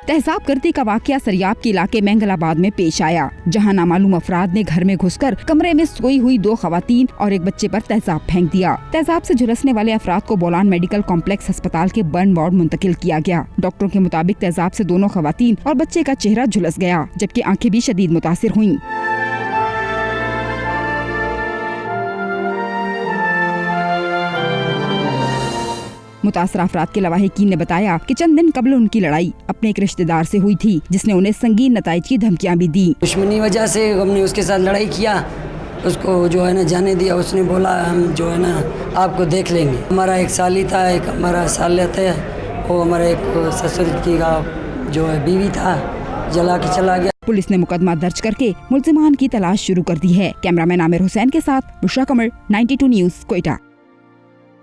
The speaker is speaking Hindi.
तहज़ाब गर्दी का वाकया सरियाब के इलाके मंगलाबाद में पेश आया, जहां नामालूम अफराद ने घर में घुसकर कमरे में सोई हुई 2 खवातीन और एक बच्चे पर तेजाब फेंक दिया। तेजाब से झुलसने वाले अफराद को बोलान मेडिकल कॉम्प्लेक्स अस्पताल के बर्न वार्ड मुंतकिल किया गया। डॉक्टरों के मुताबिक तेजाब से दोनों खवातीन और बच्चे का चेहरा झुलस गया, जबकि आंखें भी शदीद मुतासिर हुईं। मुतासरा अफराद के लवाहिकीन ने बताया कि चंद दिन कबल उनकी लड़ाई अपने एक रिश्तेदार से हुई थी, जिसने उन्हें संगीन नताइज की धमकियां भी दी। दुश्मनी वजह से हमने उसके साथ लड़ाई किया, उसको जो है ना जाने दिया। उसने बोला हम जो है ना आपको देख लेंगे। हमारा एक साली था, एक हमारा सालियत है, वो हमारे एक ससुर की का जो है बीवी था, जला के चला गया। पुलिस ने मुकदमा दर्ज करके मुल्जिमान की तलाश शुरू कर दी है। कैमरामैन आमिर हुसैन के साथ बुशरा कमर, 92 न्यूज़, कोयटा।